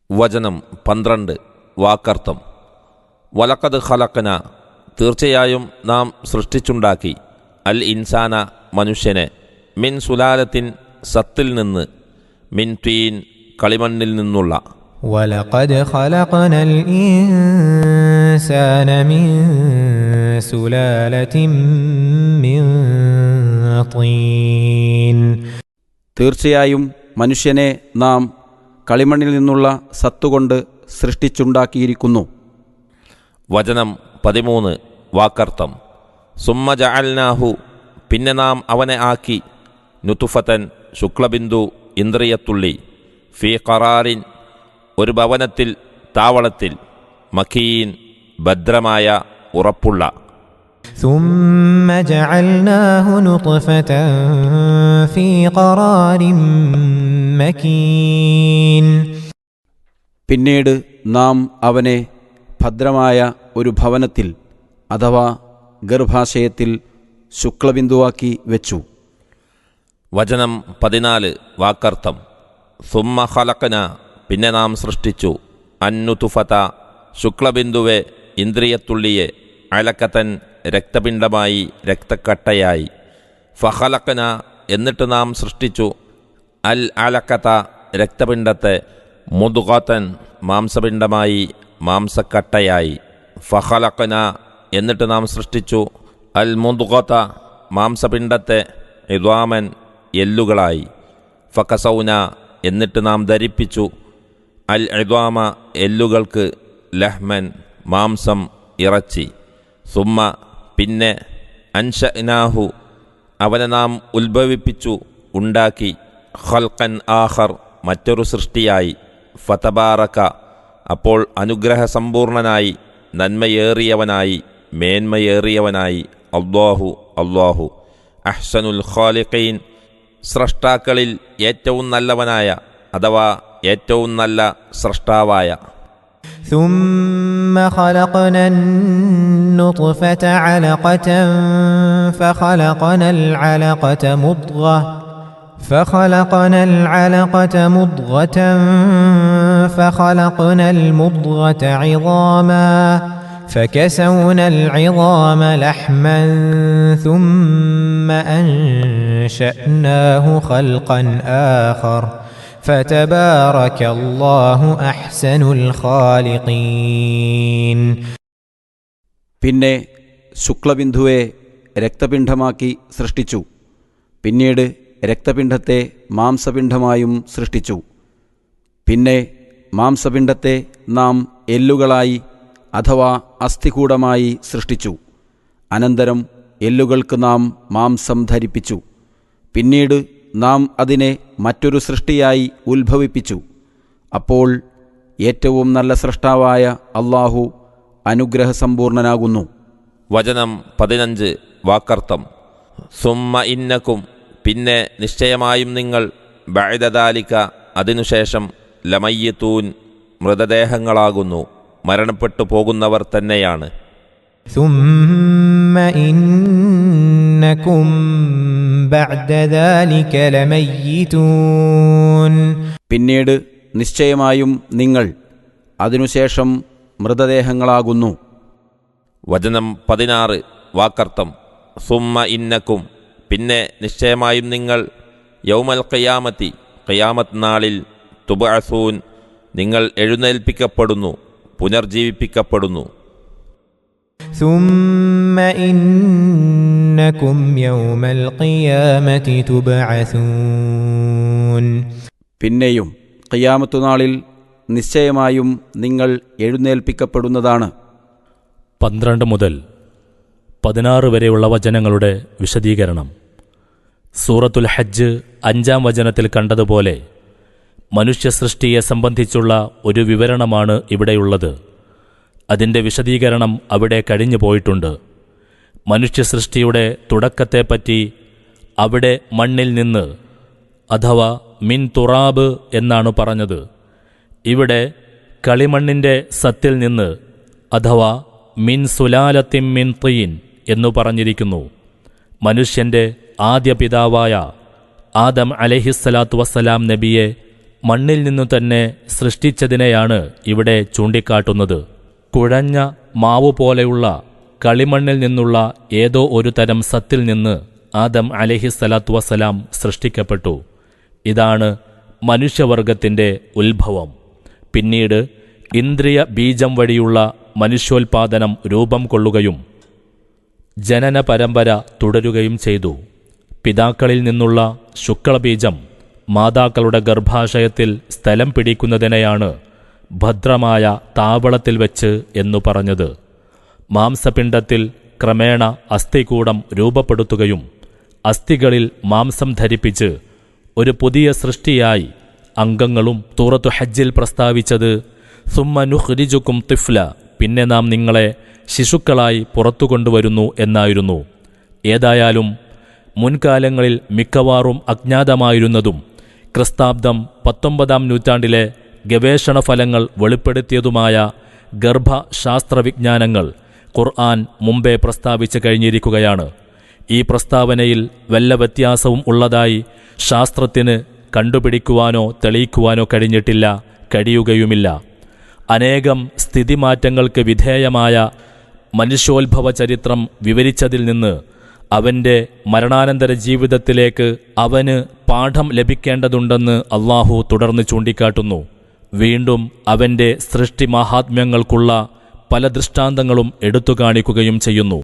വചനം 12 വാക്കർത്ഥം. വലഖദ് ഖലഖന തീർച്ചയായും നാം സൃഷ്ടിച്ചുണ്ടാക്കി അൽ ഇൻസാന മനുഷ്യനെ മിൻ സുലാലത്തിൻ സത്തിൽ നിന്ന് മിൻ തീൻ കളിമണ്ണിൽ നിന്നുള്ള. വലഖദ് ഖലഖനൽ ഇൻസാന മിൻ സുലാലത്തിൻ മിൻ തീൻ തീർച്ചയായും മനുഷ്യനെ നാം കളിമണ്ണിൽ നിന്നുള്ള സത്തുകൊണ്ട് സൃഷ്ടിച്ചുണ്ടാക്കിയിരിക്കുന്നു. വചനം 13 വാക്കർത്ഥം. സുമ്മ ജഅൽനാഹു പിന്നെ നാം അവനെ ആക്കി നുതുഫതൻ ശുക്ലബിന്ദു ഇന്ദ്രിയത്തുള്ളി ഫീ ഖറാറിൻ ഒരു ഭവനത്തിൽ താവളത്തിൽ മക്കീൻ ഭദ്രമായ ഉറപ്പുള്ള. ثم جعلناه نطفة في قرار مكين പിന്നീട് നാം അവനെ ഭദ്രമായ ഒരു ഭവനത്തിൽ അഥവാ ഗർഭാശയത്തിൽ ശുക്ലബിന്ദുവാക്കി വെച്ചു. വചനം 14 വാക്കർത്ഥം. സുമ്മ ഖലഖന പിന്നെ നാം സൃഷ്ടിച്ചു അന്നുതുഫത ശുക്ലബിന്ദുവെ ഇന്ദ്രിയത്തുള്ളിയെ അലക്കത്തൻ രക്തപിണ്ഡമായി രക്തക്കട്ടയായി. ഫഖലഖന എന്നിട്ട് നാം സൃഷ്ടിച്ചു അൽ അലക്കത രക്തപിണ്ഡത്തെ മുദ്ഗതൻ മാംസപിണ്ഡമായി മാംസക്കട്ടയായി. ഫഖലഖന എന്നിട്ട് നാം സൃഷ്ടിച്ചു അൽ മുദ്ഗത മാംസപിണ്ഡത്തെ ഇദ്വാമൻ എല്ലുകളായി. ഫകസൗന എന്നിട്ട് നാം ധരിപ്പിച്ചു അൽ ഇദ്വാമ എല്ലുകൾക്ക് ലഹ്മൻ മാംസം ഇറച്ചി. സുമ്മ പിന്നെ അൻശഅനാഹു അവനെ നാം ഉത്ഭവിപ്പിച്ചു ഉണ്ടാക്കി ഖൽഖൻ ആഖർ മറ്റൊരു സൃഷ്ടിയായി. ഫതബാറക അപ്പോൾ അനുഗ്രഹസമ്പൂർണനായി നന്മയേറിയവനായി മേന്മയേറിയവനായി അല്ലാഹു അഹ്സനുൽ ഖാലിഖീൻ സ്രഷ്ടാക്കളിൽ ഏറ്റവും നല്ലവനായ അഥവാ ഏറ്റവും നല്ല സ്രഷ്ടാവായ. ثم خلقنا النطفة علقة فخلقنا العلقة مضغة فخلقنا المضغة عظاما فكسونا العظام لحما ثم أنشأناه خلقا آخر فتبارك الله أحسن الخالقين പിന്നെ ശുക്ലബിന്ദുവെ രക്തപിണ്ഡമാക്കി സൃഷ്ടിച്ചു. പിന്നീട് രക്തപിണ്ഡത്തെ മാംസപിണ്ഡമായും സൃഷ്ടിച്ചു. പിന്നെ മാംസപിണ്ഡത്തെ നാം എല്ലുകളായി അഥവാ അസ്ഥികൂടമായി സൃഷ്ടിച്ചു. അനന്തരം എല്ലുകൾക്ക് നാം മാംസം ധരിപ്പിച്ചു. പിന്നീട് നാം അതിനെ മറ്റൊരു സൃഷ്ടിയായി ഉത്ഭവിപ്പിച്ചു. അപ്പോൾ ഏറ്റവും നല്ല സൃഷ്ടാവായ അല്ലാഹു അനുഗ്രഹസമ്പൂർണനാകുന്നു. വചനം 15 വാക്കർത്ഥം. സുമ്മ ഇന്നക്കും പിന്നെ നിശ്ചയമായും നിങ്ങൾ ബഅദ ദാലിക അതിനുശേഷം ലമയ്യത്തൂൻ മൃതദേഹങ്ങളാകുന്നു മരണപ്പെട്ടു പോകുന്നവർ തന്നെയാണ്. ثم إنكم بعد ذلك لميتون പിന്നീട് നിശ്ചയമായും നിങ്ങൾ അതിനുശേഷം മൃതദേഹങ്ങളാകുന്നു. വചനം 16 വാക്കർത്ഥം. സുമ്മ ഇന്നക്കും പിന്നെ നിശ്ചയമായും നിങ്ങൾ യൗമൽ ഖിയാമത്തി ഖിയാമത്ത് നാളിൽ തുബ്അസൂൻ നിങ്ങൾ എഴുന്നേൽപ്പിക്കപ്പെടുന്നു പുനർജീവിപ്പിക്കപ്പെടുന്നു. ثم إنكم يوم القيامة تبعثون പിന്നെയും ഖിയാമത്ത് നാളിൽ നിശ്ചയമായും നിങ്ങൾ എഴുന്നേൽപ്പിക്കപ്പെടുന്നതാണ്. 12 മുതൽ 16 വരെയുള്ള വചനങ്ങളുടെ വിശദീകരണം. സൂറത്തുൽ ഹജ്ജ് 5-ാം വചനത്തിൽ കണ്ടതുപോലെ മനുഷ്യ സൃഷ്ടിയെ സംബന്ധിച്ചുള്ള ഒരു വിവരണമാണ് ഇവിടെയുള്ളത്. അതിൻ്റെ വിശദീകരണം അവിടെ കഴിഞ്ഞു പോയിട്ടുണ്ട്. മനുഷ്യ സൃഷ്ടിയുടെ തുടക്കത്തെപ്പറ്റി അവിടെ മണ്ണിൽ നിന്ന് അഥവാ മിൻ തുറാബ് എന്നാണ് പറഞ്ഞത്. ഇവിടെ കളിമണ്ണിൻ്റെ സത്തിൽ നിന്ന് അഥവാ മിൻ സുലാലത്തിൻ മിൻ തീൻ എന്നു പറഞ്ഞിരിക്കുന്നു. മനുഷ്യൻ്റെ ആദ്യ പിതാവായ ആദം അലൈഹിസ്സലാത്തു വസ്സലാം നബിയെ മണ്ണിൽ നിന്നു തന്നെ സൃഷ്ടിച്ചതിനെയാണ് ഇവിടെ ചൂണ്ടിക്കാട്ടുന്നത്. കുഴഞ്ഞ മാവു പോലെയുള്ള കളിമണ്ണിൽ നിന്നുള്ള ഏതോ ഒരു തരം സത്തിൽ നിന്ന് ആദം അലൈഹിസ്സലാത്തു വസ്സലാം സൃഷ്ടിക്കപ്പെട്ടു. ഇതാണ് മനുഷ്യവർഗത്തിൻ്റെ ഉത്ഭവം. പിന്നീട് ഇന്ദ്രിയ ബീജം വഴിയുള്ള മനുഷ്യോൽപാദനം രൂപം കൊള്ളുകയും ജനന പരമ്പര തുടരുകയും ചെയ്തു. പിതാക്കളിൽ നിന്നുള്ള ശുക്ലബീജം മാതാക്കളുടെ ഗർഭാശയത്തിൽ സ്ഥലം പിടിക്കുന്നതിനെയാണ് ഭദ്രമായ താവളത്തിൽ വെച്ച് എന്നു പറഞ്ഞത്. മാംസപിണ്ഡത്തിൽ ക്രമേണ അസ്ഥികൂടം രൂപപ്പെടുത്തുകയും അസ്ഥികളിൽ മാംസം ധരിപ്പിച്ച് ഒരു പുതിയ സൃഷ്ടിയായി അംഗങ്ങളും സൂറത്തു ഹജ്ജിൽ പ്രസ്താവിച്ചത് സുമ്മ നുഖ്രിജുക്കും തിഫ്ല, പിന്നെ നാം നിങ്ങളെ ശിശുക്കളായി പുറത്തുകൊണ്ടുവരുന്നു എന്നായിരുന്നു. ഏതായാലും മുൻകാലങ്ങളിൽ മിക്കവാറും അജ്ഞാതമായിരുന്നതും ക്രിസ്താബ്ദം 19-ാം നൂറ്റാണ്ടിലെ ഗവേഷണ ഫലങ്ങൾ വെളിപ്പെടുത്തിയതുമായ ഗർഭശാസ്ത്രവിജ്ഞാനങ്ങൾ ഖുർആൻ മുമ്പേ പ്രസ്താവിച്ചു കഴിഞ്ഞിരിക്കുകയാണ്. ഈ പ്രസ്താവനയിൽ വല്ല വ്യത്യാസവും ഉള്ളതായി ശാസ്ത്രത്തിന് കണ്ടുപിടിക്കുവാനോ തെളിയിക്കുവാനോ കഴിഞ്ഞിട്ടില്ല, കഴിയുകയുമില്ല. അനേകം സ്ഥിതിമാറ്റങ്ങൾക്ക് വിധേയമായ മനുഷ്യോത്ഭവ ചരിത്രം വിവരിച്ചതിൽ നിന്ന് അവൻ്റെ മരണാനന്തര ജീവിതത്തിലേക്ക് അവന് പാഠം ലഭിക്കേണ്ടതുണ്ടെന്ന് അള്ളാഹു തുടർന്ന് ചൂണ്ടിക്കാട്ടുന്നു. വീണ്ടും അവൻ്റെ സൃഷ്ടി മഹാത്മ്യങ്ങൾക്കുള്ള പല ദൃഷ്ടാന്തങ്ങളും എടുത്തു കാണിക്കുകയും ചെയ്യുന്നു.